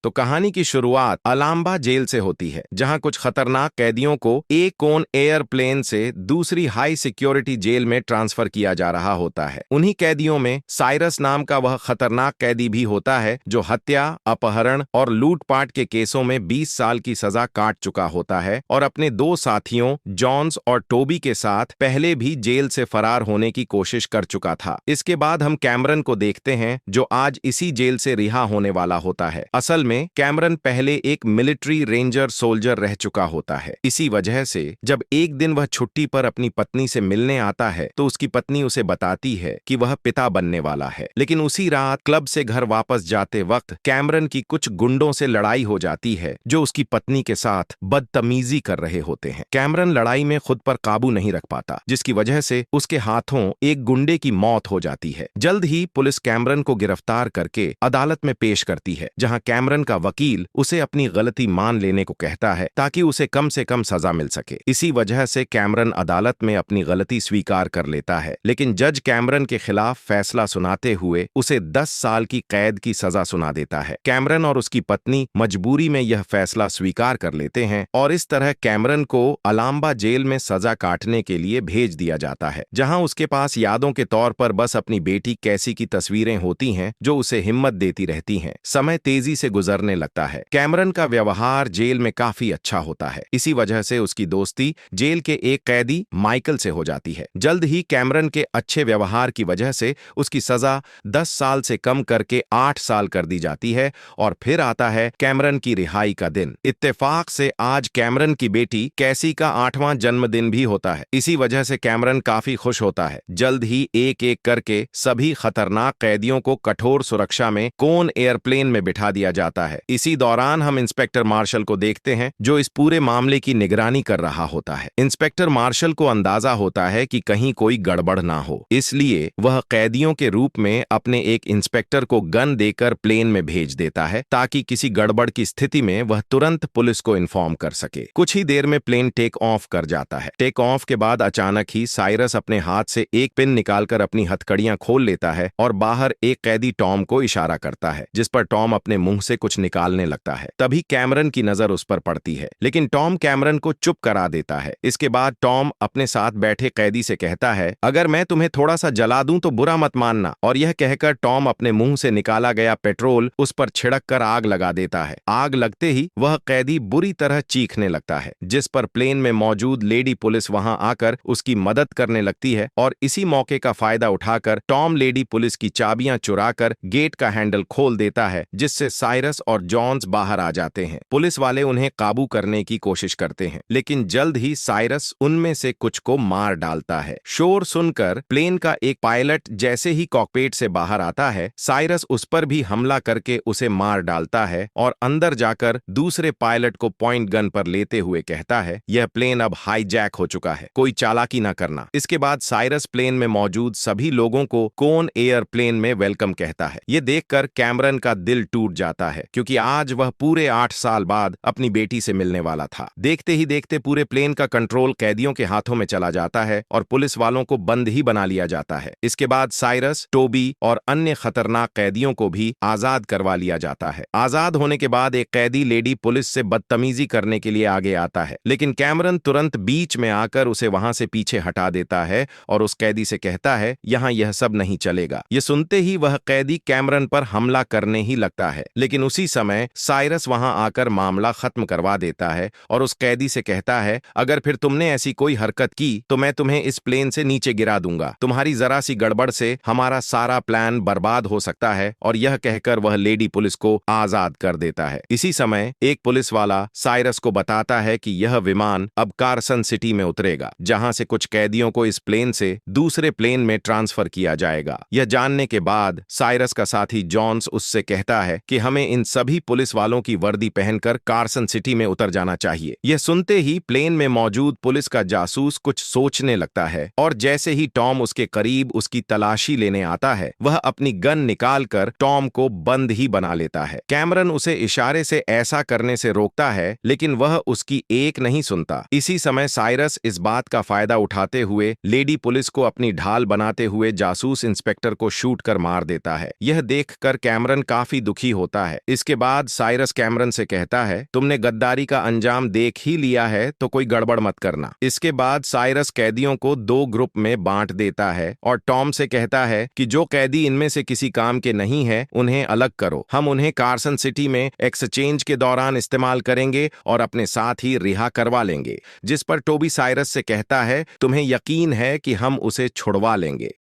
तो कहानी की शुरुआत अलाम्बा जेल से होती है, जहां कुछ खतरनाक कैदियों को एक कोन एयरप्लेन से दूसरी हाई सिक्योरिटी जेल में ट्रांसफर किया जा रहा होता है। उन्हीं कैदियों में साइरस नाम का वह खतरनाक कैदी भी होता है जो हत्या, अपहरण और लूटपाट के केसों में 20 साल की सजा काट चुका होता है और अपने दो साथियों जॉन्स और टोबी के साथ पहले भी जेल से फरार होने की कोशिश कर चुका था। इसके बाद हम कैमरन को देखते हैं जो आज इसी जेल से रिहा होने वाला होता है। असल में कैमरन पहले एक मिलिट्री रेंजर सोल्जर रह चुका होता है। इसी वजह से जब एक दिन वह छुट्टी पर अपनी पत्नी से मिलने आता है तो उसकी पत्नी उसे बताती है कि वह पिता बनने वाला है। लेकिन उसी रात क्लब से घर वापस जाते वक्त कैमरन की कुछ गुंडों से लड़ाई हो जाती है जो उसकी पत्नी के साथ बदतमीजी कर रहे होते हैं। कैमरन लड़ाई में खुद पर काबू नहीं रख पाता, जिसकी वजह से उसके हाथों एक गुंडे की मौत हो जाती है। जल्द ही पुलिस कैमरन को गिरफ्तार करके अदालत में पेश करती है, जहां कैमरन का वकील उसे अपनी गलती मान लेने को कहता है ताकि उसे कम से कम सजा मिल सके। इसी वजह से कैमरन अदालत में अपनी गलती स्वीकार कर लेता है, लेकिन जज कैमरन के खिलाफ फैसला सुनाते हुए उसे 10 साल की कैद की सजा सुना देता है। कैमरन और उसकी पत्नी मजबूरी में यह फैसला स्वीकार कर लेते हैं और इस तरह कैमरन को अलाम्बा जेल में सजा काटने के लिए भेज दिया जाता है, जहां उसके पास यादों के तौर पर बस अपनी बेटी कैसी की तस्वीरें होती हैं जो उसे हिम्मत देती रहती हैं। समय तेजी से गुजरने लगता है। कैमरन का व्यवहार जेल में काफी अच्छा होता है। इसी वजह से उसकी दोस्ती जेल के एक कैदी माइकल से हो जाती है। जल्द ही कैमरन के अच्छे व्यवहार की वजह से उसकी सजा 10 साल से कम करके 8 साल कर दी जाती है और फिर आता है कैमरन की रिहाई का दिन। इत्तेफाक से आज कैमरन की बेटी कैसी का 8वां जन्मदिन भी होता है। इसी वजह से कैमरन काफी खुश होता है। जल्द ही एक एक करके सभी खतरनाक कैदियों को कठोर सुरक्षा में कोन एयरप्लेन में बिठा दिया जाता है। इसी दौरान हम इंस्पेक्टर मार्शल को देखते हैं जो इस पूरे मामले की निगरानी कर रहा होता है। इंस्पेक्टर मार्शल को अंदाजा होता है कि कहीं कोई गड़बड़ ना हो, इसलिए वह कैदियों के रूप में अपने एक इंस्पेक्टर को गन देकर प्लेन में भेज देता है ताकि किसी गड़बड़ की स्थिति में वह तुरंत पुलिस को इन्फॉर्म कर सके। कुछ ही देर में प्लेन टेक ऑफ कर जाता है। टेक ऑफ के बाद अचानक ही साइरस अपने हाथ से एक पिन निकालकर अपनी हथकड़ियां खोल लेता है और बाहर एक कैदी टॉम को इशारा करता है, जिस पर टॉम अपने मुंह से कुछ निकालने लगता है। तभी कैमरन की नजर उस पर पड़ती है, लेकिन टॉम कैमरन को चुप करा देता है। इसके बाद टॉम अपने साथ बैठे कैदी से कहता है, अगर मैं तुम्हें थोड़ा सा जला दूं तो बुरा मत मानना। और यह कहकर टॉम अपने मुंह से निकाला गया पेट्रोल उस पर छिड़क कर आग लगा देता है। आग लगते ही वह कैदी बुरी तरह चीखने लगता है, जिस पर प्लेन में मौजूद लेडी पुलिस वहां आकर उसकी मदद करने लगती है और इसी मौके का फायदा उठाकर टॉम लेडी पुलिस की चाबियां चुराकर गेट का हैंडल खोल देता है, जिससे साइरस और जॉन्स बाहर आ जाते हैं। पुलिस वाले उन्हें काबू करने की कोशिश करते हैं, लेकिन जल्द ही साइरस उनमें से कुछ को मार डालता है। शोर सुनकर प्लेन का एक पायलट जैसे ही कॉकपिट से बाहर आता है, साइरस उस पर भी हमला करके उसे मार डालता है और अंदर जाकर दूसरे पायलट को पॉइंट गन पर लेते हुए कहता है, यह प्लेन अब हाईजैक हो चुका है, कोई चालाकी ना करना। इसके बाद साइरस प्लेन में मौजूद सभी लोगों को कोन एयरप्लेन में वेलकम कहता है। ये देखकर कैमरन का दिल टूट जाता है, क्योंकि आज वह पूरे 8 साल बाद अपनी बेटी से मिलने वाला था। देखते ही देखते पूरे प्लेन का कंट्रोल कैदियों के हाथों में चला जाता है और पुलिस वालों को बंद ही बना लिया जाता है। इसके बाद साइरस, टोबी और अन्य खतरनाक कैदियों को भी आजाद करवा लिया जाता है। आजाद होने के बाद एक कैदी लेडी पुलिस से बदतमीजी करने के लिए आगे आता है, लेकिन कैमरन तुरंत बीच में आकर उसे वहां से पीछे हटा देता है और उस कैदी से कहता है, यहाँ यह सब नहीं चलेगा। ये सुनते ही वह कैदी कैमरन पर हमला करने ही लगता है, लेकिन उसी समय साइरस वहां आकर मामला खत्म करवा देता है और उस कैदी से कहता है, अगर फिर तुमने ऐसी कोई हरकत की तो मैं तुम्हें इस प्लेन से नीचे गिरा दूंगा। तुम्हारी जरा सी गड़बड़ से हमारा सारा प्लान बर्बाद हो सकता है। और यह कहकर वह लेडी पुलिस को आजाद कर देता है। इसी समय एक पुलिस वाला साइरस को बताता है कि यह विमान अब कार्सन सिटी में उतरेगा, जहां से कुछ कैदियों को इस प्लेन से दूसरे प्लेन में ट्रांसफर किया जाएगा। यह जानने के बाद साइरस का साथी जॉन्स उससे कहता है कि हमें इन सभी पुलिस वालों की वर्दी पहनकर कार्सन सिटी में उतर जाना चाहिए। यह सुनते ही प्लेन में मौजूद पुलिस का जासूस कुछ सोचने लगता है और जैसे ही टॉम उसके करीब उसकी तलाशी लेने आता है, वह अपनी गन निकालकर टॉम को बंद ही बना लेता है। कैमरन उसे इशारे से ऐसा करने से रोकता है, लेकिन वह उसकी एक नहीं सुनता। इसी समय साइरस इस बात का फायदा उठाते हुए लेडी पुलिस को अपनी ढाल बनाते हुए जासूस इंस्पेक्टर को शूट कर मार देता है। यह देखकर कैमरन काफी दुखी होता है। इसके बाद साइरस कैमरन से कहता है, तुमने गद्दारी का अंजाम देख ही लिया है तो कोई गड़बड़ मत करना। इसके बाद साइरस कैदियों को 2 ग्रुप में बांट देता है और टॉम से कहता है कि जो कैदी इनमें से किसी काम के नहीं है उन्हें अलग करो, हम उन्हें कार्सन सिटी में एक्सचेंज के दौरान इस्तेमाल करेंगे और अपने साथ ही रिहा करवा लेंगे। जिस पर टोबी साइरस से कहता है, तुम्हें यकीन है कि हम उसे छुड़वा लेंगे।